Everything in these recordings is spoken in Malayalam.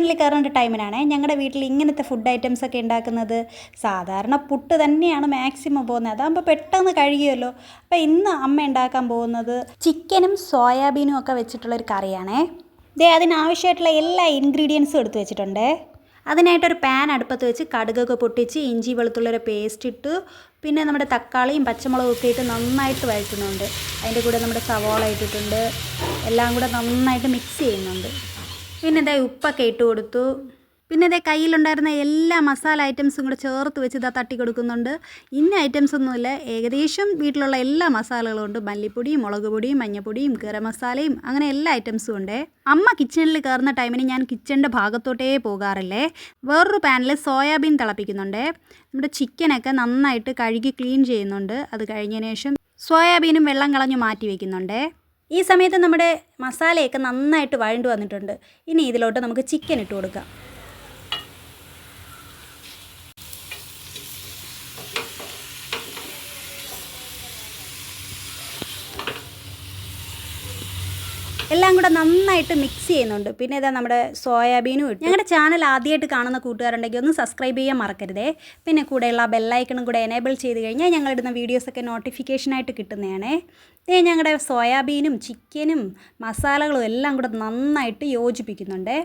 കിച്ചണിൽ കയറേണ്ട ടൈമിനാണ് ഞങ്ങളുടെ വീട്ടിൽ ഇങ്ങനത്തെ ഫുഡ് ഐറ്റംസ് ഒക്കെ ഉണ്ടാക്കുന്നത്. സാധാരണ പുട്ട് തന്നെയാണ് മാക്സിമം പോകുന്നത്, അതാകുമ്പോൾ പെട്ടെന്ന് കഴിയുമല്ലോ. അപ്പോൾ ഇന്ന് അമ്മ ഉണ്ടാക്കാൻ പോകുന്നത് ചിക്കനും സോയാബീനും ഒക്കെ വെച്ചിട്ടുള്ളൊരു കറിയാണേ. അതിനാവശ്യമായിട്ടുള്ള എല്ലാ ഇൻഗ്രീഡിയൻസും എടുത്ത് വെച്ചിട്ടുണ്ട്. അതിനായിട്ടൊരു പാൻ അടുപ്പത്ത് വെച്ച് കടുകൊക്കെ പൊട്ടിച്ച് ഇഞ്ചി വെളുത്തുള്ളിയുടെ പേസ്റ്റ് ഇട്ട് പിന്നെ നമ്മുടെ തക്കാളിയും പച്ചമുളകും ഒക്കെ ഇട്ട് നന്നായിട്ട് വഴറ്റുന്നുണ്ട്. അതിൻ്റെ കൂടെ നമ്മുടെ സവാള ഇട്ടിട്ടുണ്ട്. എല്ലാം കൂടെ നന്നായിട്ട് മിക്സ് ചെയ്യുന്നുണ്ട്. പിന്നെ ഉപ്പൊക്കെ ഇട്ട് കൊടുത്തു. പിന്നെ കയ്യിലുണ്ടായിരുന്ന എല്ലാ മസാല ഐറ്റംസും കൂടെ ചേർത്ത് വെച്ച് തട്ടി കൊടുക്കുന്നുണ്ട്. ഇന്ന ഐറ്റംസ് ഒന്നുമില്ല, ഏകദേശം വീട്ടിലുള്ള എല്ലാ മസാലകളും ഉണ്ട്. മല്ലിപ്പൊടിയും മുളക് പൊടിയും മഞ്ഞൾപ്പൊടിയും ഗരം മസാലയും അങ്ങനെ എല്ലാ ഐറ്റംസും ഉണ്ട്. അമ്മ കിച്ചണിൽ കയറുന്ന ടൈമിന് ഞാൻ കിച്ചണിൻ്റെ ഭാഗത്തോട്ടേ പോകാറില്ലേ. വേറൊരു പാനിൽ സോയാബീൻ തിളപ്പിക്കുന്നുണ്ട്. നമ്മുടെ ചിക്കനൊക്കെ നന്നായിട്ട് കഴുകി ക്ലീൻ ചെയ്യുന്നുണ്ട്. അത് കഴിഞ്ഞതിന് ശേഷം സോയാബീനും വെള്ളം കളഞ്ഞ് മാറ്റി വയ്ക്കുന്നുണ്ട്. ഈ സമയത്ത് നമ്മുടെ മസാലയൊക്കെ നന്നായിട്ട് വഴണ്ടു വന്നിട്ടുണ്ട്. ഇനി ഇതിലോട്ട് നമുക്ക് ചിക്കൻ ഇട്ട് കൊടുക്കാം. എല്ലാം കൂടെ നന്നായിട്ട് മിക്സ് ചെയ്യുന്നുണ്ട്. പിന്നെ നമ്മുടെ സോയാബീനും ഇട്ട്. ഞങ്ങളുടെ ചാനൽ ആദ്യമായിട്ട് കാണുന്ന കൂട്ടുകാരുണ്ടെങ്കിൽ ഒന്ന് സബ്സ്ക്രൈബ് ചെയ്യാൻ മറക്കരുതേ. പിന്നെ കൂടെയുള്ള ബെല്ലൈക്കണും കൂടെ എനേബിൾ ചെയ്ത് കഴിഞ്ഞാൽ ഞങ്ങളിടുന്ന വീഡിയോസൊക്കെ നോട്ടിഫിക്കേഷനായിട്ട് കിട്ടുന്നതാണേ. ഞങ്ങളുടെ സോയാബീനും ചിക്കനും മസാലകളും എല്ലാം കൂടെ നന്നായിട്ട് യോജിപ്പിക്കുന്നുണ്ട്.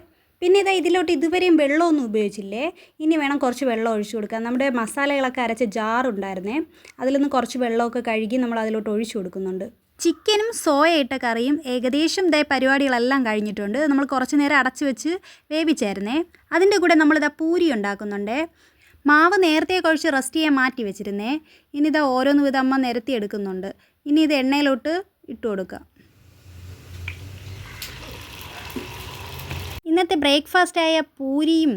പിന്നെ ഇതിലോട്ട് ഇതുവരെയും വെള്ളമൊന്നും ഉപയോഗിച്ചില്ലേ. ഇനി വേണം കുറച്ച് വെള്ളം ഒഴിച്ചു കൊടുക്കാൻ. നമ്മുടെ മസാലകളൊക്കെ അരച്ച ജാറുണ്ടായിരുന്നേ, അതിൽ നിന്ന് കുറച്ച് വെള്ളമൊക്കെ കഴുകി നമ്മൾ അതിലോട്ട് ഒഴിച്ചു കൊടുക്കുന്നുണ്ട്. ചിക്കനും സോയ ഇട്ട കറിയും ഏകദേശം പരിപാടികളെല്ലാം കഴിഞ്ഞിട്ടുണ്ട്. നമ്മൾ കുറച്ച് നേരം അടച്ചു വെച്ച് വേവിച്ചായിരുന്നേ. അതിൻ്റെ കൂടെ നമ്മളിതാ പൂരി ഉണ്ടാക്കുന്നുണ്ട്. മാവ് നേരത്തെ കുഴച്ച് റെസ്റ്റ് ചെയ്യാൻ മാറ്റി വെച്ചിരുന്നേ. ഇനി ഓരോന്ന് വിധം അമ്മ നിരത്തി എടുക്കുന്നുണ്ട്. ഇനി ഇത് എണ്ണയിലോട്ട് ഇട്ട് കൊടുക്കുക. ഇന്നത്തെ ബ്രേക്ക്ഫാസ്റ്റായ പൂരിയും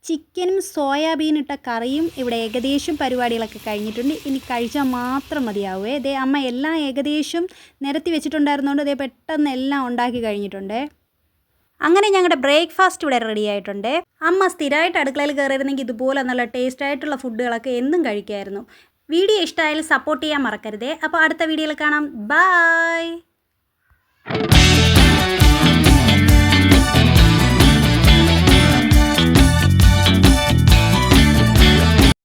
ചിക്കനും സോയാബീൻ ഇട്ട കറിയും ഇവിടെ ഏകദേശം പരിപാടികളൊക്കെ കഴിഞ്ഞിട്ടുണ്ട്. ഇനി കഴിച്ചാൽ മാത്രം മതിയാവുമേ. അമ്മ എല്ലാം ഏകദേശം നിരത്തി വെച്ചിട്ടുണ്ടായിരുന്നുകൊണ്ട് പെട്ടെന്ന് എല്ലാം ഉണ്ടാക്കി കഴിഞ്ഞിട്ടുണ്ട്. അങ്ങനെ ഞങ്ങളുടെ ബ്രേക്ക്ഫാസ്റ്റ് ഇവിടെ റെഡി ആയിട്ടുണ്ട്. അമ്മ സ്ഥിരമായിട്ട് അടുക്കളയിൽ കയറിയിരുന്നെങ്കിൽ ഇതുപോലെ നല്ല ടേസ്റ്റായിട്ടുള്ള ഫുഡുകളൊക്കെ എന്നും കഴിക്കായിരുന്നു. വീഡിയോ ഇഷ്ടമായാലും സപ്പോർട്ട് ചെയ്യാൻ മറക്കരുതേ. അപ്പോൾ അടുത്ത വീഡിയോയിൽ കാണാം. ബൈ.